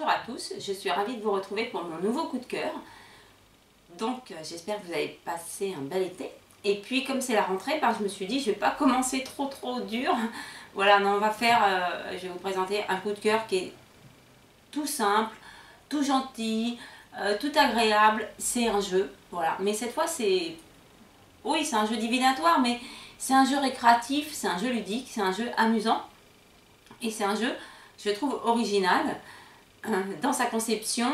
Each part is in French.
Bonjour à tous, je suis ravie de vous retrouver pour mon nouveau coup de cœur. Donc j'espère que vous avez passé un bel été. Et puis comme c'est la rentrée, je me suis dit je ne vais pas commencer trop dur. Voilà, non, on va faire, je vais vous présenter un coup de cœur qui est tout simple, tout gentil, tout agréable. C'est un jeu, voilà. Mais cette fois c'est, oui, c'est un jeu divinatoire, mais c'est un jeu récréatif, c'est un jeu ludique, c'est un jeu amusant. Et c'est un jeu, je trouve, original dans sa conception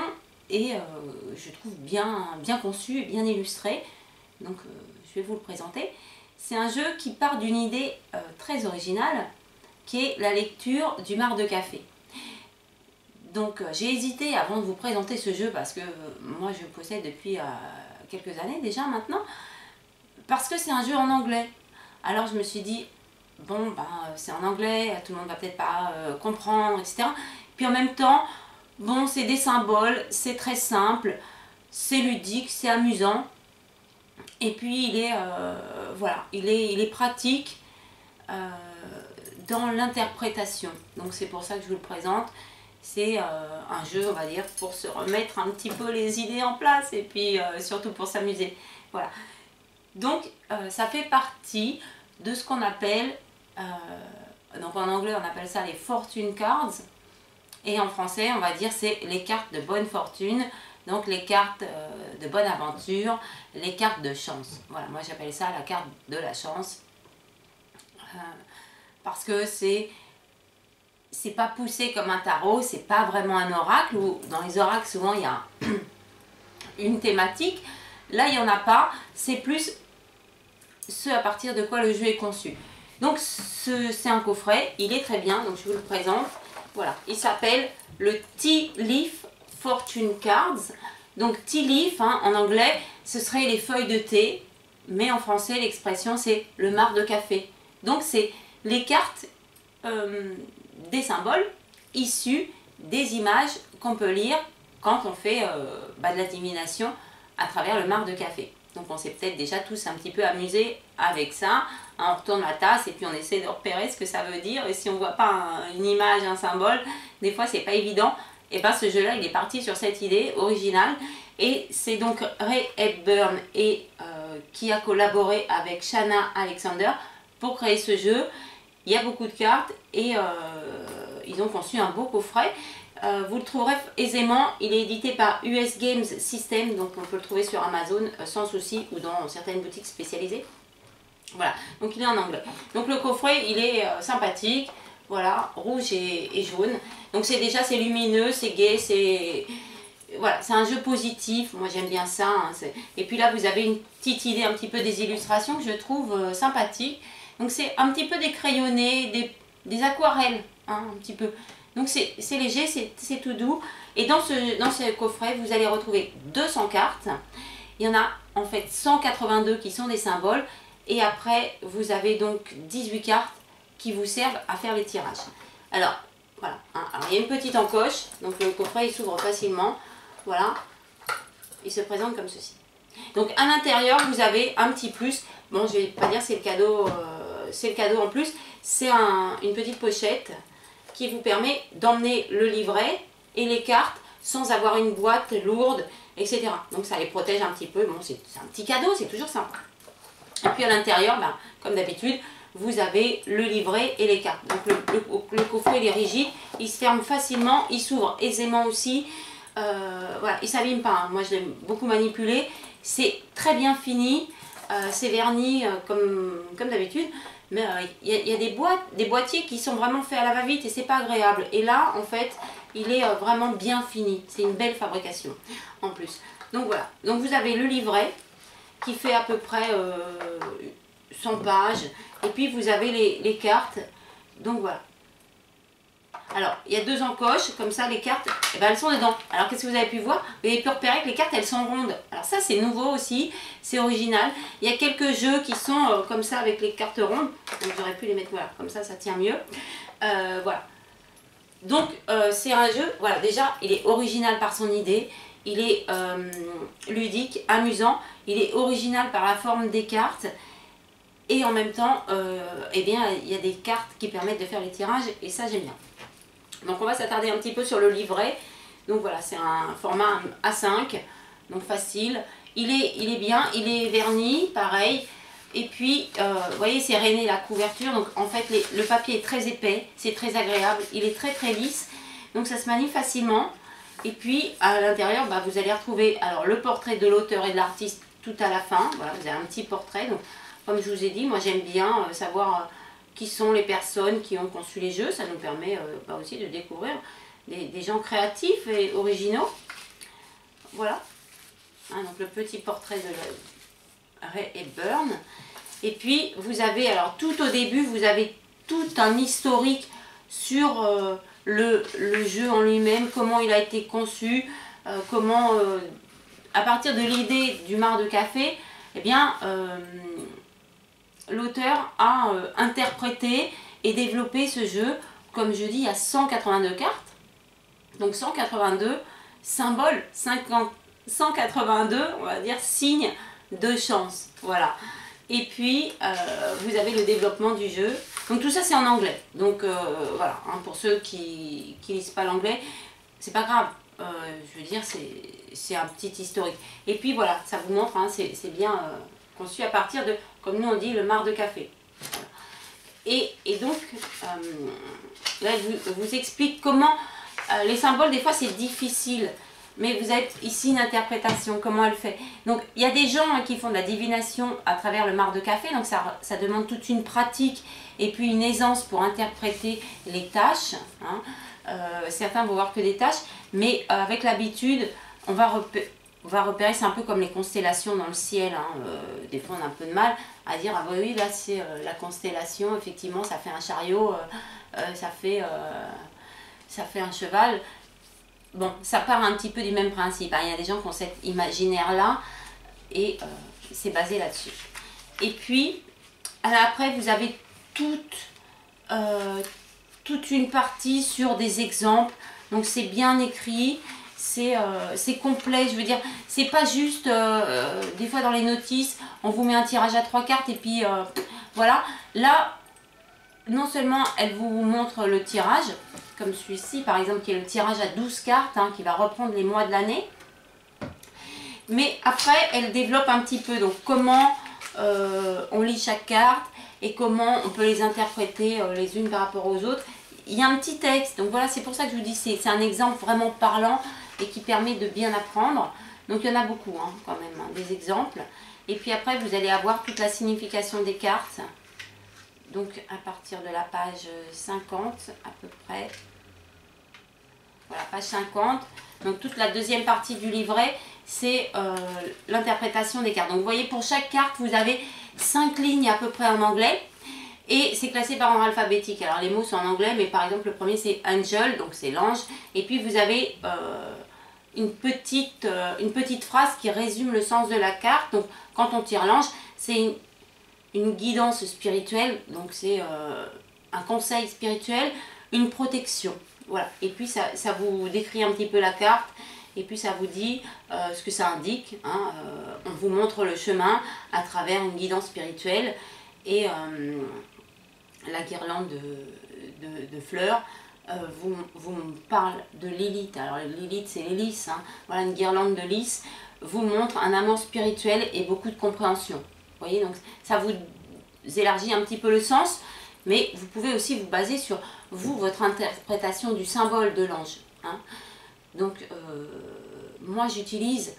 et je trouve bien conçu et bien illustré. Donc je vais vous le présenter. C'est un jeu qui part d'une idée très originale qui est la lecture du marc de café. Donc j'ai hésité avant de vous présenter ce jeu parce que moi je le possède depuis quelques années déjà maintenant, parce que c'est un jeu en anglais. Alors je me suis dit bon c'est en anglais, tout le monde va peut-être pas comprendre, etc. Puis en même temps, bon, c'est des symboles, c'est très simple, c'est ludique, c'est amusant. Et puis il est voilà, il est pratique dans l'interprétation. Donc c'est pour ça que je vous le présente. C'est un jeu, on va dire, pour se remettre un petit peu les idées en place et puis surtout pour s'amuser. Voilà. Donc ça fait partie de ce qu'on appelle, donc en anglais on appelle ça les fortune cards. Et en français, on va dire, c'est les cartes de bonne fortune, donc les cartes de bonne aventure, les cartes de chance. Voilà, moi j'appelle ça la carte de la chance. Parce que c'est pas poussé comme un tarot, c'est pas vraiment un oracle, où dans les oracles, souvent il y a une thématique. Là, il n'y en a pas, c'est plus ce à partir de quoi le jeu est conçu. Donc c'est un coffret, il est très bien, donc je vous le présente. Voilà, il s'appelle le Tea Leaf Fortune Cards. Donc Tea Leaf, en anglais, ce serait les feuilles de thé, mais en français l'expression c'est le marc de café. Donc c'est les cartes des symboles issus des images qu'on peut lire quand on fait de la divination à travers le marc de café. Donc on s'est peut-être déjà tous un petit peu amusés avec ça. On retourne la tasse et puis on essaie de repérer ce que ça veut dire. Et si on ne voit pas une image, un symbole, des fois c'est pas évident. Et bien ce jeu-là, il est parti sur cette idée originale. Et c'est donc Ray Hepburn qui a collaboré avec Shanna Alexander pour créer ce jeu. Il y a beaucoup de cartes et ils ont conçu un beau coffret. Vous le trouverez aisément, il est édité par US Games System, donc on peut le trouver sur Amazon sans souci ou dans certaines boutiques spécialisées. Voilà, donc il est en anglais. Donc le coffret, il est sympathique, voilà, rouge et jaune. Donc c'est lumineux, c'est gai, c'est voilà, c'est un jeu positif, moi j'aime bien ça. Et puis là vous avez une petite idée un petit peu des illustrations que je trouve sympathiques. Donc c'est un petit peu des crayonnés, des aquarelles, un petit peu. Donc c'est léger, c'est tout doux. Et dans ce coffret, vous allez retrouver 200 cartes. Il y en a en fait 182 qui sont des symboles. Et après, vous avez donc 18 cartes qui vous servent à faire les tirages. Alors, voilà. Alors, il y a une petite encoche. Donc le coffret, il s'ouvre facilement. Voilà. Il se présente comme ceci. Donc à l'intérieur, vous avez un petit plus. Bon, je ne vais pas dire c'est le cadeau en plus. C'est une petite pochette qui vous permet d'emmener le livret et les cartes sans avoir une boîte lourde, etc. Donc ça les protège un petit peu. Bon, c'est un petit cadeau, c'est toujours sympa. Et puis à l'intérieur, comme d'habitude, vous avez le livret et les cartes. Donc le coffret il est rigide, il se ferme facilement, il s'ouvre aisément aussi. Voilà, il ne s'abîme pas. Moi je l'ai beaucoup manipulé. C'est très bien fini, c'est verni comme d'habitude. Mais il y a des boîtiers qui sont vraiment faits à la va-vite et c'est pas agréable. Et là, en fait, il est vraiment bien fini. C'est une belle fabrication en plus. Donc voilà. Donc vous avez le livret qui fait à peu près 100 pages. Et puis vous avez les cartes. Donc voilà. Alors, il y a 2 encoches, comme ça les cartes, elles sont dedans. Alors qu'est-ce que vous avez pu voir? Vous avez pu repérer que les cartes, elles sont rondes. Alors ça, c'est nouveau aussi, c'est original. Il y a quelques jeux qui sont comme ça avec les cartes rondes. Donc j'aurais pu les mettre, voilà, comme ça tient mieux. Voilà. Donc c'est un jeu, voilà, déjà, il est original par son idée. Il est ludique, amusant. Il est original par la forme des cartes. Et en même temps, eh bien, il y a des cartes qui permettent de faire les tirages. Et ça, j'aime bien. Donc on va s'attarder un petit peu sur le livret. Donc voilà, c'est un format A5, donc facile. Il est bien, il est verni, pareil. Et puis, vous voyez, c'est rainé la couverture. Donc en fait, le papier est très épais, c'est très agréable. Il est très très lisse, donc ça se manie facilement. Et puis, à l'intérieur, bah, vous allez retrouver alors, le portrait de l'auteur et de l'artiste tout à la fin. Voilà, vous avez un petit portrait. Donc, comme je vous ai dit, moi j'aime bien savoir qui sont les personnes qui ont conçu les jeux. Ça nous permet bah, aussi de découvrir des gens créatifs et originaux. Voilà. Hein, donc le petit portrait de Ray Hepburn. Et puis vous avez, alors tout au début, vous avez tout un historique sur le jeu en lui-même, comment il a été conçu, comment, à partir de l'idée du marc de café, eh bien, l'auteur a interprété et développé ce jeu. Comme je dis, il y a 182 cartes. Donc 182 symboles, 182, on va dire, signes de chance. Voilà. Et puis, vous avez le développement du jeu. Donc tout ça, c'est en anglais. Donc voilà, hein, pour ceux qui ne lisent pas l'anglais, c'est pas grave. Je veux dire, c'est un petit historique. Et puis voilà, ça vous montre, hein, c'est bien conçu à partir de, comme nous on dit, le marc de café. Voilà. Et donc, là, je vous explique comment... les symboles, des fois, c'est difficile. Mais vous avez ici une interprétation, comment elle fait. Donc, il y a des gens qui font de la divination à travers le marc de café. Donc, ça demande toute une pratique et puis une aisance pour interpréter les tâches. Hein. Certains vont voir que des tâches. Mais avec l'habitude, on va repérer, c'est un peu comme les constellations dans le ciel. Hein. Des fois, on a un peu de mal à dire, ah oui, là, c'est la constellation. Effectivement, ça fait un chariot, ça fait un cheval. Bon, ça part un petit peu du même principe. Hein. Il y a des gens qui ont cet imaginaire-là et c'est basé là-dessus. Et puis, après, vous avez toute une partie sur des exemples. Donc, c'est bien écrit, c'est complet. Je veux dire, c'est pas juste, des fois dans les notices, on vous met un tirage à 3 cartes et puis voilà. Là, non seulement elle vous montre le tirage, comme celui-ci par exemple qui est le tirage à 12 cartes, hein, qui va reprendre les mois de l'année, mais après elle développe un petit peu, donc comment on lit chaque carte et comment on peut les interpréter les unes par rapport aux autres. Il y a un petit texte, donc voilà, c'est pour ça que je vous dis, c'est un exemple vraiment parlant et qui permet de bien apprendre. Donc il y en a beaucoup hein, quand même, hein, des exemples. Et puis après vous allez avoir toute la signification des cartes. Donc à partir de la page 50 à peu près, voilà, page 50, donc toute la deuxième partie du livret, c'est l'interprétation des cartes. Donc vous voyez, pour chaque carte, vous avez 5 lignes à peu près en anglais, et c'est classé par ordre alphabétique. Alors les mots sont en anglais, mais par exemple le premier c'est angel, donc c'est l'ange, et puis vous avez une petite phrase qui résume le sens de la carte. Donc quand on tire l'ange, c'est une guidance spirituelle, donc c'est un conseil spirituel, une protection. Voilà. Et puis ça vous décrit un petit peu la carte, et puis ça vous dit ce que ça indique. Hein, on vous montre le chemin à travers une guidance spirituelle, et la guirlande de fleurs vous parle de Lilith. Alors Lilith, c'est les lys. Hein. Voilà, une guirlande de lys vous montre un amour spirituel et beaucoup de compréhension. Vous voyez, donc ça vous élargit un petit peu le sens, mais vous pouvez aussi vous baser sur votre interprétation du symbole de l'ange. Hein. Donc, moi j'utilise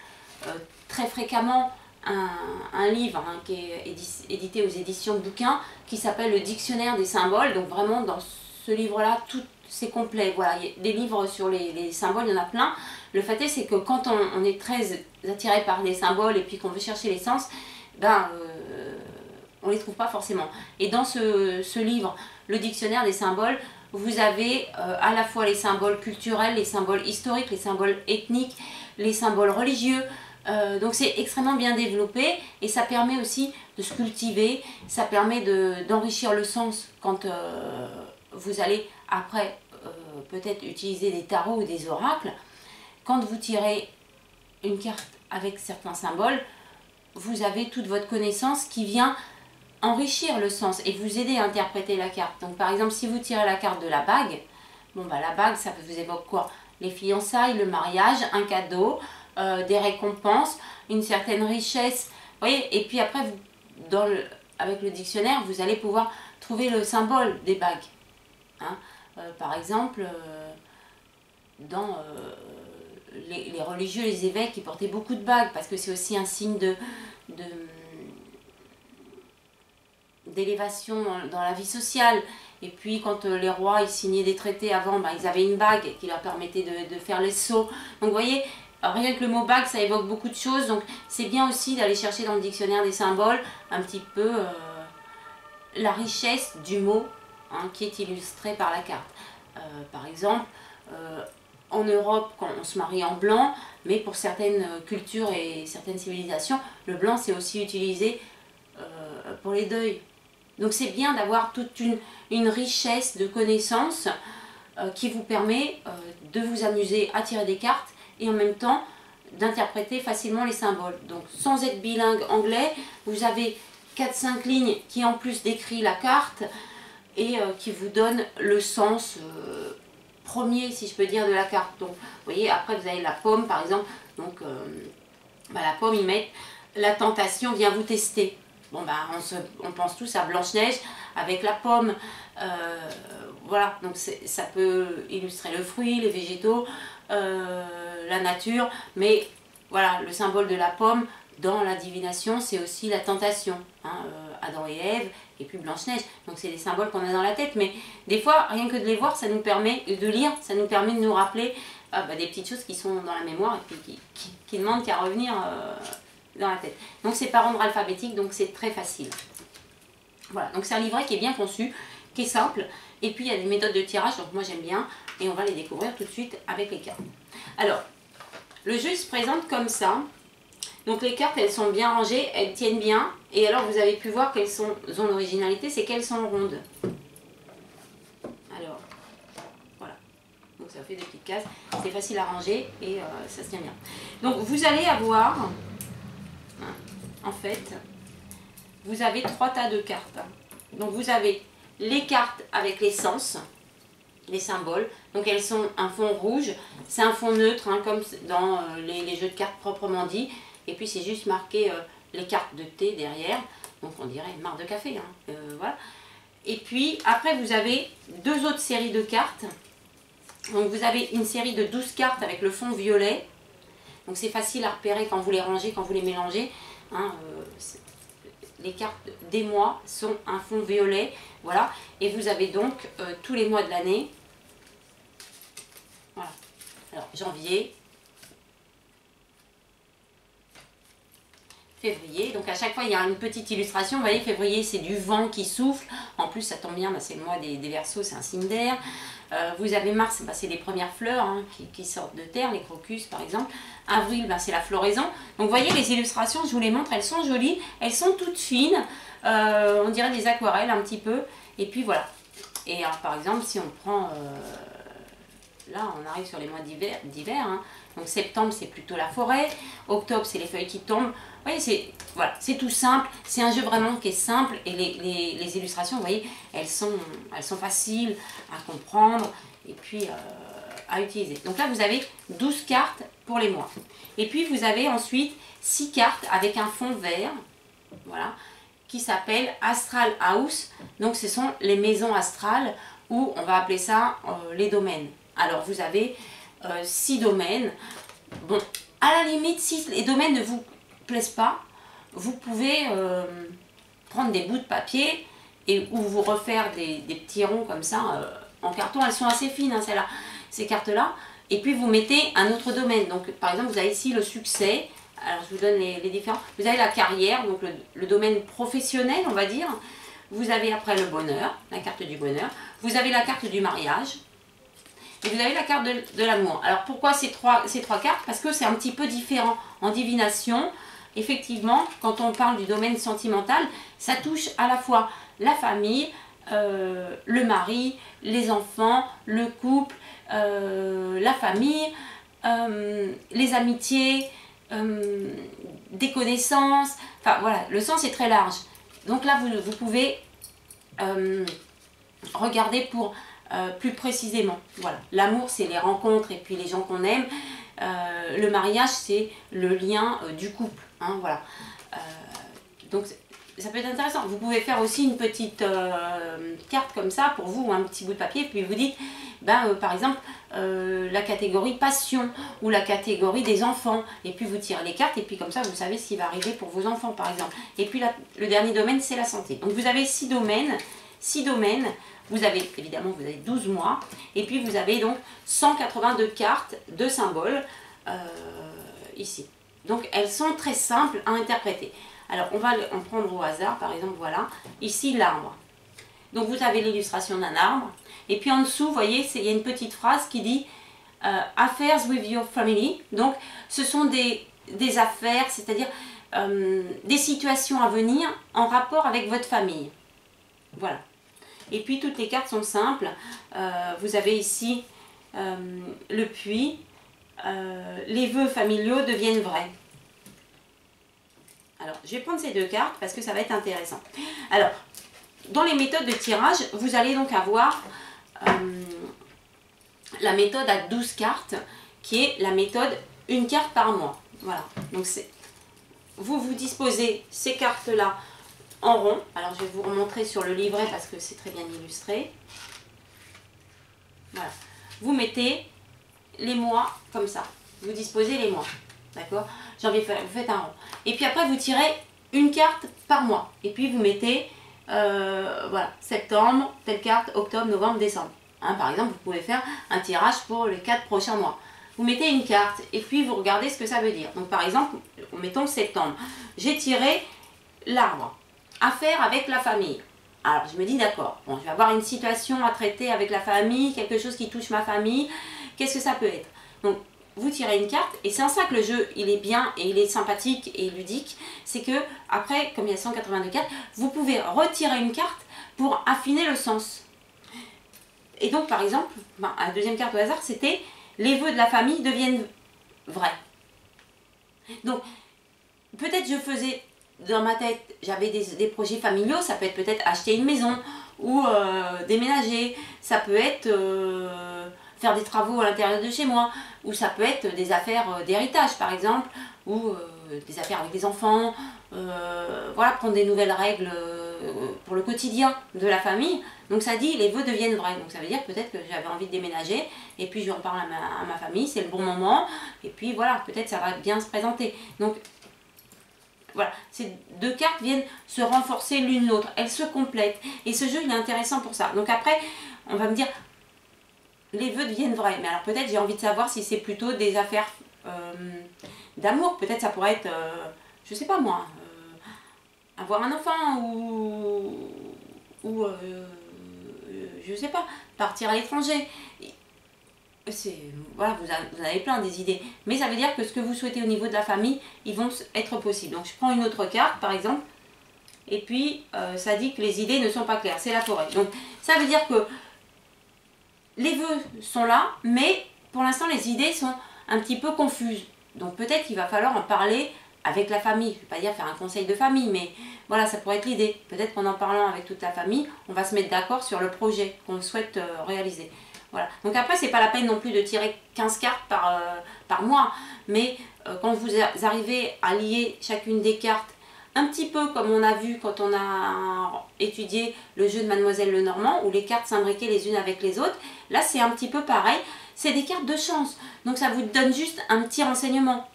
très fréquemment un livre hein, qui est édité aux éditions de bouquins, qui s'appelle le Dictionnaire des symboles. Donc vraiment, dans ce livre-là, tout c'est complet. Voilà, il y a des livres sur les symboles, il y en a plein. Le fait est, c'est que quand on est très attiré par les symboles et puis qu'on veut chercher les sens, ben, on ne les trouve pas forcément. Et dans ce livre, le dictionnaire des symboles, vous avez à la fois les symboles culturels, les symboles historiques, les symboles ethniques, les symboles religieux. Donc c'est extrêmement bien développé, et ça permet aussi de se cultiver, ça permet d'enrichir le sens quand vous allez après peut-être utiliser des tarots ou des oracles. Quand vous tirez une carte avec certains symboles, vous avez toute votre connaissance qui vient enrichir le sens et vous aider à interpréter la carte. Donc par exemple, si vous tirez la carte de la bague, bon bah la bague, ça vous évoque quoi? les fiançailles, le mariage, un cadeau, des récompenses, une certaine richesse. Vous voyez, et puis après, avec le dictionnaire, vous allez pouvoir trouver le symbole des bagues. Hein. Par exemple, dans les religieux, les évêques, ils portaient beaucoup de bagues parce que c'est aussi un signe d'élévation dans la vie sociale. Et puis quand les rois ils signaient des traités avant, ils avaient une bague qui leur permettait de faire les sceaux. Donc vous voyez, rien que le mot bague, ça évoque beaucoup de choses. Donc c'est bien aussi d'aller chercher dans le dictionnaire des symboles un petit peu la richesse du mot, hein, qui est illustré par la carte. Par exemple, en Europe, quand on se marie en blanc, mais pour certaines cultures et certaines civilisations, le blanc c'est aussi utilisé pour les deuils. Donc c'est bien d'avoir toute une richesse de connaissances qui vous permet de vous amuser à tirer des cartes et en même temps d'interpréter facilement les symboles. Donc sans être bilingue anglais, vous avez 4-5 lignes qui en plus décrit la carte et qui vous donne le sens premier, si je peux dire, de la carte. Donc vous voyez, après vous avez la pomme par exemple. Donc la pomme, ils mettent la tentation vient vous tester. Bon on pense tous à Blanche-Neige avec la pomme, voilà, donc ça peut illustrer le fruit, les végétaux, la nature, mais voilà, le symbole de la pomme dans la divination c'est aussi la tentation, hein, Adam et Ève et puis Blanche-Neige, donc c'est des symboles qu'on a dans la tête, mais des fois rien que de les voir ça nous permet de lire, ça nous permet de nous rappeler des petites choses qui sont dans la mémoire et puis qui demandent qu'à revenir dans la tête. Donc c'est par ordre alphabétique, donc c'est très facile. Voilà, donc c'est un livret qui est bien conçu, qui est simple, et puis il y a des méthodes de tirage, donc moi j'aime bien, et on va les découvrir tout de suite avec les cartes. Alors, le jeu se présente comme ça, donc les cartes elles sont bien rangées, elles tiennent bien, et alors vous avez pu voir qu'elles ont l'originalité, c'est qu'elles sont rondes. Alors, voilà, donc ça fait des petites cases, c'est facile à ranger, et ça se tient bien. Donc vous allez avoir... En fait, vous avez 3 tas de cartes. Donc vous avez les cartes avec les sens, les symboles. Donc elles sont un fond rouge, c'est un fond neutre, hein, comme dans les jeux de cartes proprement dit. Et puis c'est juste marqué les cartes de thé derrière. Donc on dirait une marque de café. Hein. Voilà. Et puis après vous avez 2 autres séries de cartes. Donc vous avez une série de 12 cartes avec le fond violet. Donc c'est facile à repérer quand vous les rangez, quand vous les mélangez. Hein, les cartes des mois sont un fond violet, voilà, et vous avez donc tous les mois de l'année. Voilà, alors janvier, février, donc à chaque fois il y a une petite illustration. Vous voyez, février c'est du vent qui souffle, en plus ça tombe bien, c'est le mois des Verseaux, c'est un signe d'air. Vous avez mars, c'est les premières fleurs, hein, qui sortent de terre, les crocus par exemple. Avril, c'est la floraison. Donc vous voyez les illustrations, je vous les montre, elles sont jolies, elles sont toutes fines, on dirait des aquarelles un petit peu. Et puis voilà. Et alors par exemple si on prend, là on arrive sur les mois d'hiver, hein. Donc septembre c'est plutôt la forêt, octobre c'est les feuilles qui tombent. Vous voyez, c'est tout simple, c'est un jeu vraiment qui est simple et les illustrations, vous voyez, elles sont faciles à comprendre et puis à utiliser. Donc là vous avez 12 cartes pour les mois. Et puis vous avez ensuite 6 cartes avec un fond vert, voilà, qui s'appelle Astral House. Donc ce sont les maisons astrales, ou on va appeler ça les domaines. Alors vous avez 6 domaines. Bon, à la limite, si les domaines ne vous plaisent pas, vous pouvez prendre des bouts de papier ou vous refaire des petits ronds comme ça en carton. Elles sont assez fines, hein, celles-là, ces cartes-là. Et puis vous mettez un autre domaine. Donc par exemple, vous avez ici le succès. Alors je vous donne les différents. Vous avez la carrière, donc le domaine professionnel, on va dire. Vous avez après le bonheur, la carte du bonheur. Vous avez la carte du mariage. Et vous avez la carte de l'amour. Alors pourquoi ces trois cartes? Parce que c'est un petit peu différent. En divination, effectivement, quand on parle du domaine sentimental, ça touche à la fois la famille, le mari, les enfants, le couple, la famille, les amitiés, des connaissances. Enfin voilà, le sens est très large. Donc là, vous pouvez regarder pour plus précisément. Voilà. L'amour, c'est les rencontres et puis les gens qu'on aime. Le mariage, c'est le lien du couple. Hein, voilà. Donc, ça peut être intéressant. Vous pouvez faire aussi une petite carte comme ça pour vous, ou un petit bout de papier, puis vous dites, par exemple, la catégorie passion ou la catégorie des enfants. Et puis vous tirez les cartes et puis comme ça, vous savez ce qui va arriver pour vos enfants, par exemple. Et puis le dernier domaine, c'est la santé. Donc vous avez 6 domaines. 6 domaines. Vous avez, évidemment, vous avez 12 mois. Et puis vous avez donc 182 cartes de symboles ici. Donc elles sont très simples à interpréter. Alors, on va en prendre au hasard, par exemple, voilà. Ici, l'arbre. Donc, vous avez l'illustration d'un arbre. Et puis, en dessous, vous voyez, il y a une petite phrase qui dit « Affairs with your family ». Donc, ce sont des affaires, c'est-à-dire des situations à venir en rapport avec votre famille. Voilà. Et puis, toutes les cartes sont simples. Vous avez ici le puits. Les vœux familiaux deviennent vrais. Alors, je vais prendre ces 2 cartes parce que ça va être intéressant. Alors, dans les méthodes de tirage, vous allez donc avoir la méthode à 12 cartes, qui est la méthode une carte par mois. Voilà. Donc, vous disposez ces cartes-là en rond. Alors, je vais vous remontrer sur le livret parce que c'est très bien illustré. Voilà. Vous mettez les mois comme ça. Vous disposez les mois. D'accord? Vous faites un rond. Et puis après, vous tirez une carte par mois. Et puis, vous mettez, voilà, septembre, telle carte, octobre, novembre, décembre. Hein, par exemple, vous pouvez faire un tirage pour les 4 prochains mois. Vous mettez une carte et puis vous regardez ce que ça veut dire. Donc, par exemple, mettons septembre. J'ai tiré l'arbre. Affaire avec la famille. Alors, je me dis, d'accord, bon, je vais avoir une situation à traiter avec la famille, quelque chose qui touche ma famille. Qu'est-ce que ça peut être? Donc, vous tirez une carte, et c'est en ça que le jeu, il est bien, et il est sympathique et ludique, c'est que, après, comme il y a 182 cartes, vous pouvez retirer une carte pour affiner le sens. Et donc, par exemple, la deuxième carte au hasard, c'était « Les vœux de la famille deviennent vrais ». Donc, peut-être je faisais, dans ma tête, j'avais des projets familiaux, ça peut être peut-être acheter une maison, ou déménager, ça peut être faire des travaux à l'intérieur de chez moi, ou ça peut être des affaires d'héritage par exemple, ou des affaires avec les enfants, voilà, prendre des nouvelles règles pour le quotidien de la famille. Donc ça dit les vœux deviennent vrais, donc ça veut dire peut-être que j'avais envie de déménager, et puis je en parle à ma famille, c'est le bon moment, et puis voilà, peut-être ça va bien se présenter. Donc voilà, ces 2 cartes viennent se renforcer l'une l'autre, elles se complètent, et ce jeu il est intéressant pour ça. Donc après, on va me dire, les vœux deviennent vrais, mais alors peut-être j'ai envie de savoir si c'est plutôt des affaires d'amour, peut-être ça pourrait être, je sais pas moi, avoir un enfant, ou je sais pas, partir à l'étranger. Voilà, vous avez plein des idées, mais ça veut dire que ce que vous souhaitez au niveau de la famille, ils vont être possibles. Donc je prends une autre carte par exemple, et puis ça dit que les idées ne sont pas claires, c'est la forêt. Donc ça veut dire que les vœux sont là, mais pour l'instant les idées sont un petit peu confuses. Donc peut-être qu'il va falloir en parler avec la famille. Je ne vais pas dire faire un conseil de famille, mais voilà, ça pourrait être l'idée. Peut-être qu'en parlant avec toute la famille, on va se mettre d'accord sur le projet qu'on souhaite réaliser. Voilà. Donc après, c'est pas la peine non plus de tirer 15 cartes par mois, mais quand vous arrivez à lier chacune des cartes, un petit peu comme on a vu quand on a étudié le jeu de Mademoiselle Lenormand, où les cartes s'imbriquaient les unes avec les autres, là c'est un petit peu pareil, c'est des cartes de chance, donc ça vous donne juste un petit renseignement.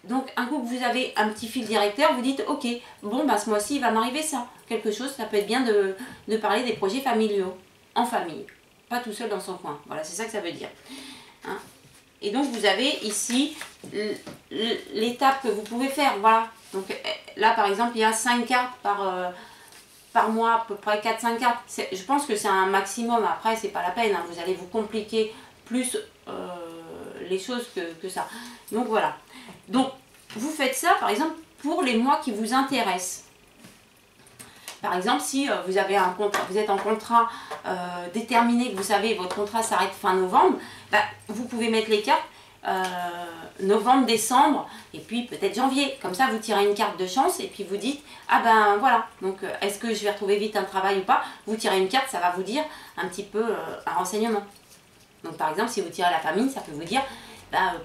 Donc un coup que vous avez un petit fil directeur, vous dites ok, bon bah ce mois-ci il va m'arriver ça, quelque chose, ça peut être bien de parler des projets familiaux, en famille. Pas tout seul dans son coin. Voilà, c'est ça que ça veut dire. Hein? Et donc, vous avez ici l'étape que vous pouvez faire. Voilà. Donc, là, par exemple, il y a 5 cartes par mois, à peu près 4-5 cartes. Je pense que c'est un maximum. Après, c'est pas la peine. Hein. Vous allez vous compliquer plus les choses que ça. Donc, voilà. Donc, vous faites ça, par exemple, pour les mois qui vous intéressent. Par exemple, si vous avez un contrat, vous êtes en contrat déterminé, que vous savez votre contrat s'arrête fin novembre, bah, vous pouvez mettre les cartes novembre, décembre, et puis peut-être janvier. Comme ça, vous tirez une carte de chance et puis vous dites, ah ben voilà, donc est-ce que je vais retrouver vite un travail ou pas? Vous tirez une carte, ça va vous dire un petit peu un renseignement. Donc par exemple, si vous tirez la famille, ça peut vous dire,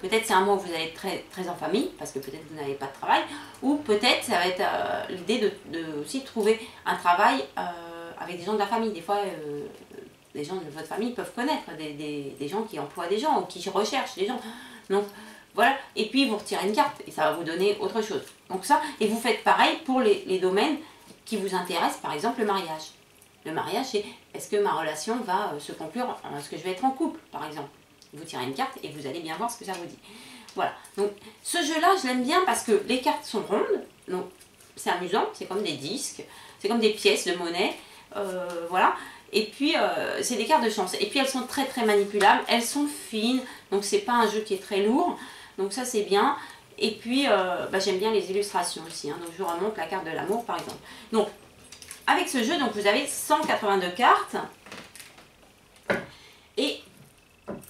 peut-être c'est un mois où vous allez être très, très en famille, parce que peut-être vous n'avez pas de travail, ou peut-être ça va être l'idée de aussi trouver un travail avec des gens de la famille. Des fois, les gens de votre famille peuvent connaître des gens qui emploient des gens ou qui recherchent des gens. Donc voilà, et puis vous retirez une carte et ça va vous donner autre chose. Donc ça, et vous faites pareil pour les domaines qui vous intéressent, par exemple le mariage. Le mariage, c'est est-ce que ma relation va se conclure, est-ce que je vais être en couple, par exemple. Vous tirez une carte et vous allez bien voir ce que ça vous dit. Voilà, donc ce jeu-là, je l'aime bien parce que les cartes sont rondes, donc c'est amusant, c'est comme des disques, c'est comme des pièces de monnaie, voilà. Et puis, c'est des cartes de chance. Et puis, elles sont très très manipulables, elles sont fines, donc c'est pas un jeu qui est très lourd, donc ça c'est bien. Et puis, j'aime bien les illustrations aussi, hein, donc je vous remonte la carte de l'amour par exemple. Donc, avec ce jeu, donc vous avez 182 cartes. Et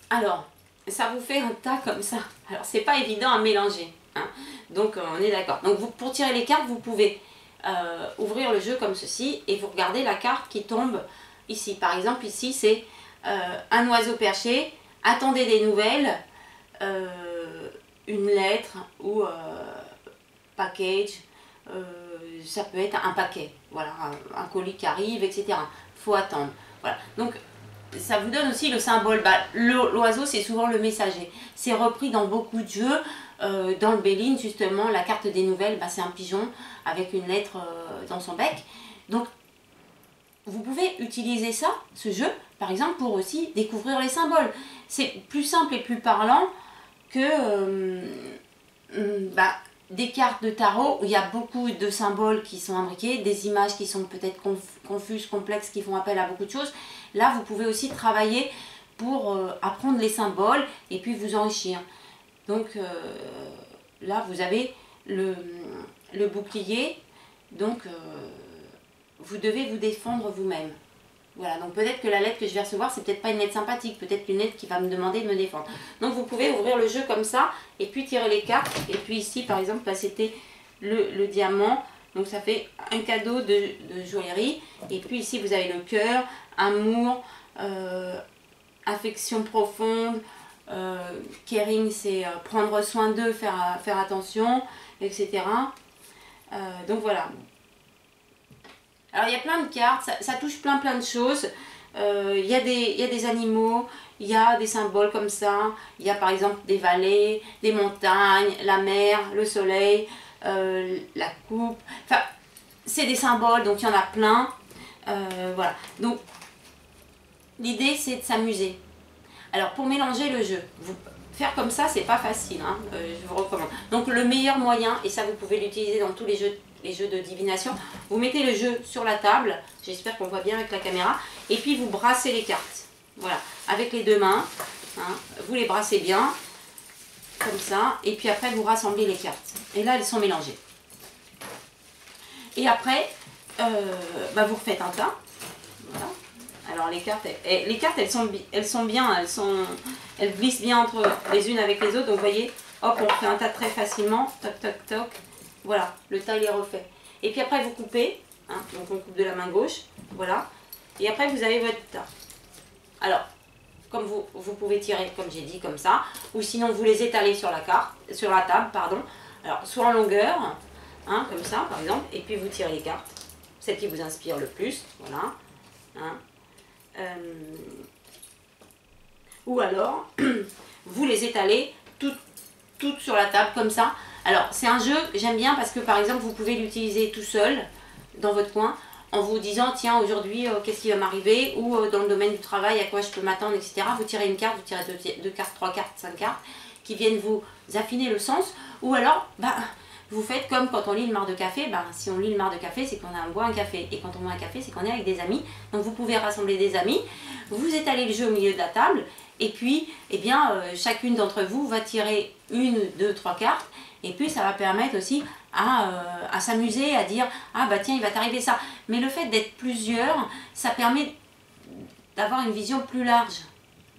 alors, ça vous fait un tas comme ça. Alors, c'est pas évident à mélanger, hein. Donc on est d'accord. Donc pour tirer les cartes, vous pouvez ouvrir le jeu comme ceci et vous regardez la carte qui tombe ici. Par exemple, ici c'est un oiseau perché, attendez des nouvelles, une lettre ou package, ça peut être un paquet, voilà, un colis qui arrive, etc. Faut attendre. Voilà. Donc ça vous donne aussi le symbole. L'oiseau, c'est souvent le messager. C'est repris dans beaucoup de jeux. Dans le Béline, justement, la carte des nouvelles, c'est un pigeon avec une lettre dans son bec. Donc, vous pouvez utiliser ça, ce jeu, par exemple, pour aussi découvrir les symboles. C'est plus simple et plus parlant que des cartes de tarot où il y a beaucoup de symboles qui sont imbriqués, des images qui sont peut-être confuses, complexes, qui font appel à beaucoup de choses. Là, vous pouvez aussi travailler pour apprendre les symboles et puis vous enrichir. Donc là, vous avez le bouclier, donc vous devez vous défendre vous-même. Voilà, donc peut-être que la lettre que je vais recevoir, c'est peut-être pas une lettre sympathique, peut-être une lettre qui va me demander de me défendre. Donc vous pouvez ouvrir le jeu comme ça, et puis tirer les cartes. Et puis ici, par exemple, là c'était le diamant, donc ça fait un cadeau de joaillerie. Et puis ici, vous avez le cœur, amour, affection profonde, caring, c'est prendre soin d'eux, faire attention, etc. Donc voilà. Alors il y a plein de cartes, ça touche plein de choses. Il y a des animaux, il y a des symboles comme ça. Il y a par exemple des vallées, des montagnes, la mer, le soleil, la coupe. Enfin, c'est des symboles, donc il y en a plein. Voilà. Donc l'idée c'est de s'amuser. Alors pour mélanger le jeu, faire comme ça c'est pas facile, hein, je vous recommande. Donc le meilleur moyen, et ça vous pouvez l'utiliser dans tous les jeux de divination, vous mettez le jeu sur la table, j'espère qu'on voit bien avec la caméra, et puis vous brassez les cartes, voilà, avec les deux mains, hein, vous les brassez bien, comme ça, et puis après vous rassemblez les cartes, et là elles sont mélangées. Et après, vous refaites un tas, voilà. Alors les cartes, elles sont bien, elles glissent bien entre les unes avec les autres, donc vous voyez, hop, on fait un tas très facilement, toc toc toc. Voilà, le tas il est refait. Et puis après vous coupez, hein, donc on coupe de la main gauche, voilà. Et après vous avez votre tas. Alors, comme vous pouvez tirer, comme j'ai dit, comme ça, ou sinon vous les étalez sur la table, pardon. Alors, soit en longueur, hein, comme ça par exemple, et puis vous tirez les cartes, celles qui vous inspirent le plus, voilà. Hein. Ou alors, vous les étalez toutes sur la table, comme ça. Alors, c'est un jeu, j'aime bien parce que par exemple, vous pouvez l'utiliser tout seul, dans votre coin, en vous disant, tiens, aujourd'hui, qu'est-ce qui va m'arriver, ou dans le domaine du travail, à quoi je peux m'attendre, etc. Vous tirez une carte, vous tirez deux cartes, 3 cartes, 5 cartes, qui viennent vous affiner le sens. Ou alors, vous faites comme quand on lit le marc de café. Si on lit le marc de café, c'est qu'on boit un café. Et quand on boit un café, c'est qu'on est avec des amis. Donc, vous pouvez rassembler des amis, vous étalez le jeu au milieu de la table, et puis, chacune d'entre vous va tirer 1, 2, 3 cartes. Et puis ça va permettre aussi à s'amuser, à dire « Ah tiens, il va t'arriver ça ». Mais le fait d'être plusieurs, ça permet d'avoir une vision plus large.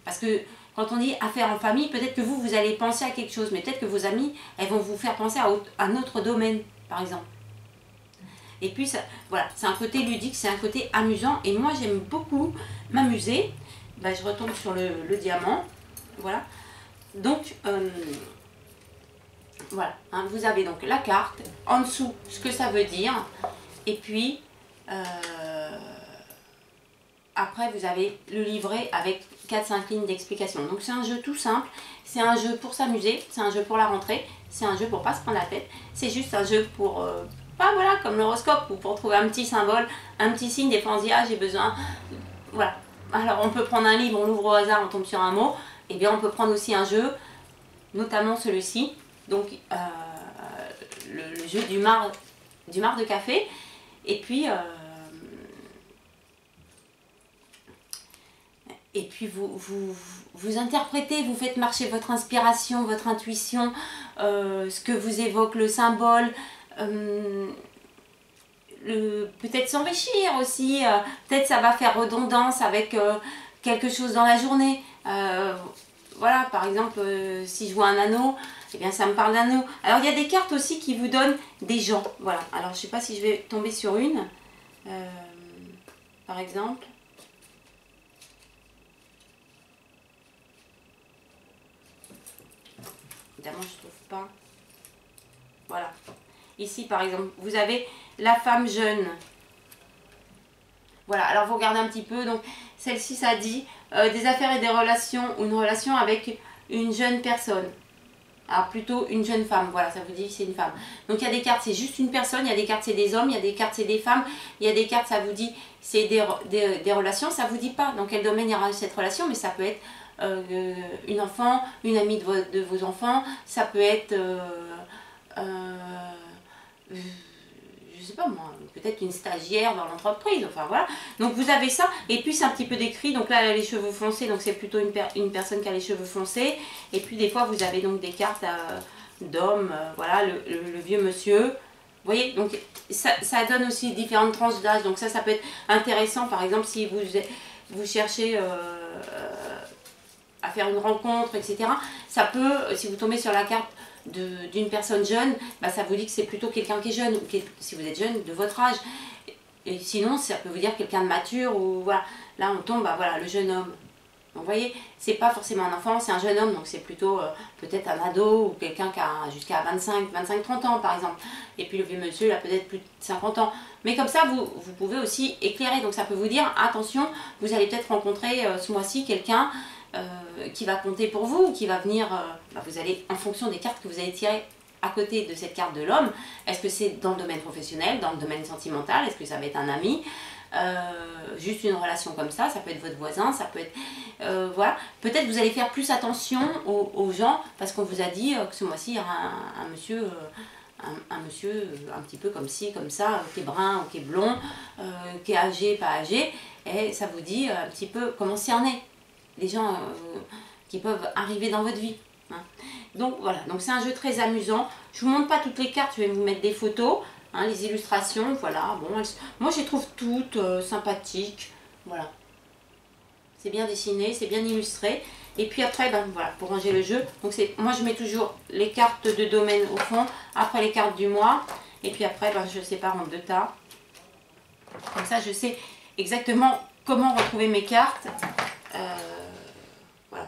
Parce que quand on dit affaires en famille, peut-être que vous allez penser à quelque chose, mais peut-être que vos amis, elles vont vous faire penser à un autre domaine, par exemple. Et puis, ça, voilà, c'est un côté ludique, c'est un côté amusant. Et moi, j'aime beaucoup m'amuser. Ben, je retombe sur le diamant. Voilà. Donc, voilà. Hein, vous avez donc la carte. En dessous, ce que ça veut dire. Et puis, après, vous avez le livret avec 4-5 lignes d'explication. Donc, c'est un jeu tout simple. C'est un jeu pour s'amuser. C'est un jeu pour la rentrée. C'est un jeu pour pas se prendre la tête. C'est juste un jeu pour... pas voilà, comme l'horoscope, ou pour trouver un petit symbole, un petit signe. Des fois, on se dit, ah, j'ai besoin... Voilà. Alors, on peut prendre un livre, on l'ouvre au hasard, on tombe sur un mot. Et bien, on peut prendre aussi un jeu, notamment celui-ci. Donc, le jeu du mar de café. Et puis... Et puis vous interprétez, vous faites marcher votre inspiration, votre intuition, ce que vous évoque le symbole, peut-être s'enrichir aussi, peut-être ça va faire redondance avec quelque chose dans la journée. Voilà, par exemple, si je vois un anneau, eh bien ça me parle d'anneau. Alors il y a des cartes aussi qui vous donnent des gens. Voilà, alors je ne sais pas si je vais tomber sur une, par exemple. Évidemment, je ne trouve pas. Voilà. Ici, par exemple, vous avez la femme jeune. Voilà, alors vous regardez un petit peu. Donc, celle-ci, ça dit des affaires et des relations, ou une relation avec une jeune personne. Alors, plutôt une jeune femme. Voilà, ça vous dit que c'est une femme. Donc, il y a des cartes, c'est juste une personne. Il y a des cartes, c'est des hommes. Il y a des cartes, c'est des femmes. Il y a des cartes, ça vous dit, c'est des relations. Ça ne vous dit pas dans quel domaine il y aura cette relation, mais ça peut être une enfant, une amie de vos enfants, ça peut être, je sais pas moi, peut-être une stagiaire dans l'entreprise, enfin voilà. Donc vous avez ça, et puis c'est un petit peu décrit, donc là elle a les cheveux foncés, donc c'est plutôt une personne qui a les cheveux foncés, et puis des fois vous avez donc des cartes d'hommes, voilà, le vieux monsieur. Vous voyez, donc ça donne aussi différentes tranches d'âge, donc ça peut être intéressant, par exemple si vous cherchez à faire une rencontre, etc. Ça peut, si vous tombez sur la carte d'une personne jeune, bah, ça vous dit que c'est plutôt quelqu'un qui est jeune, ou si vous êtes jeune, de votre âge. Et sinon, ça peut vous dire quelqu'un de mature, ou voilà. Là, on tombe, bah, voilà, le jeune homme. Donc, vous voyez, c'est pas forcément un enfant, c'est un jeune homme, donc c'est plutôt peut-être un ado, ou quelqu'un qui a jusqu'à 25-30 ans, par exemple. Et puis le vieux monsieur, il a peut-être plus de 50 ans. Mais comme ça, vous pouvez aussi éclairer. Donc, ça peut vous dire, attention, vous allez peut-être rencontrer ce mois-ci quelqu'un qui va compter pour vous, qui va venir, bah, vous allez, en fonction des cartes que vous allez tirer à côté de cette carte de l'homme, est-ce que c'est dans le domaine professionnel, dans le domaine sentimental, est-ce que ça va être un ami, juste une relation comme ça peut être votre voisin, ça peut être, voilà, peut-être vous allez faire plus attention aux gens, parce qu'on vous a dit que ce mois-ci il y aura un monsieur... un monsieur un petit peu comme ci, comme ça, qui est brun ou qui est blond, qui est âgé, pas âgé, et ça vous dit un petit peu comment cerner les gens qui peuvent arriver dans votre vie. Hein. Donc voilà, donc c'est un jeu très amusant. Je vous montre pas toutes les cartes, je vais vous mettre des photos, hein, les illustrations, voilà. Bon, moi je les trouve toutes sympathiques, voilà. C'est bien dessiné, c'est bien illustré. Et puis après, ben, voilà, pour ranger le jeu, donc moi je mets toujours les cartes de domaine au fond, après les cartes du mois, et puis après ben, je sépare en 2 tas. Comme ça je sais exactement comment retrouver mes cartes. Voilà.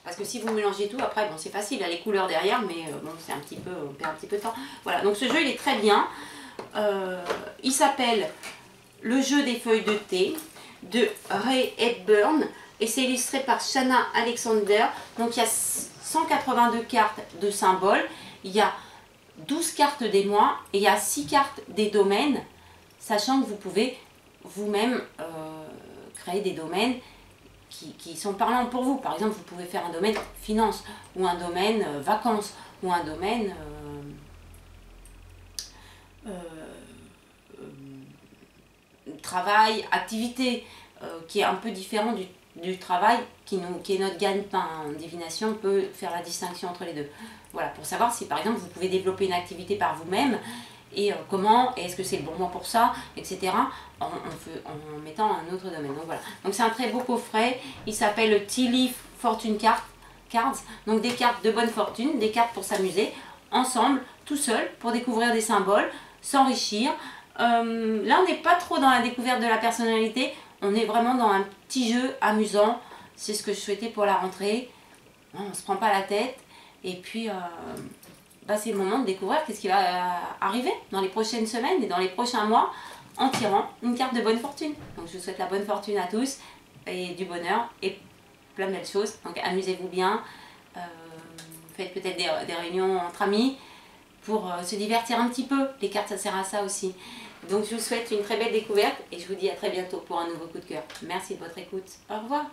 Parce que si vous mélangez tout, après, bon, c'est facile, il y a les couleurs derrière, mais bon, c'est un petit peu, on perd un petit peu de temps. Voilà, donc ce jeu, il est très bien. Il s'appelle Le jeu des feuilles de thé de Ray Hepburn et c'est illustré par Shanna Alexander. Donc il y a 182 cartes de symboles, il y a 12 cartes des mois et il y a 6 cartes des domaines, sachant que vous pouvez vous-même créer des domaines qui sont parlants pour vous. Par exemple, vous pouvez faire un domaine finance, ou un domaine vacances, ou un domaine travail, activité, qui est un peu différent du travail, qui est notre gagne-pain. En divination, on peut faire la distinction entre les deux. Voilà, pour savoir si par exemple vous pouvez développer une activité par vous-même, et comment, et est-ce que c'est le bon moment pour ça, etc. En mettant un autre domaine. Donc voilà. Donc c'est un très beau coffret. Il s'appelle le Tea Leaf Fortune Cards. Donc des cartes de bonne fortune, des cartes pour s'amuser ensemble, tout seul, pour découvrir des symboles, s'enrichir. Là on n'est pas trop dans la découverte de la personnalité, on est vraiment dans un petit jeu amusant. C'est ce que je souhaitais pour la rentrée. On ne se prend pas la tête. Et puis c'est le moment de découvrir qu'est-ce qui va arriver dans les prochaines semaines et dans les prochains mois en tirant une carte de bonne fortune. Donc je vous souhaite la bonne fortune à tous et du bonheur et plein de belles choses. Donc amusez-vous bien. Faites peut-être des réunions entre amis pour se divertir un petit peu. Les cartes, ça sert à ça aussi. Donc je vous souhaite une très belle découverte et je vous dis à très bientôt pour un nouveau coup de cœur. Merci de votre écoute. Au revoir.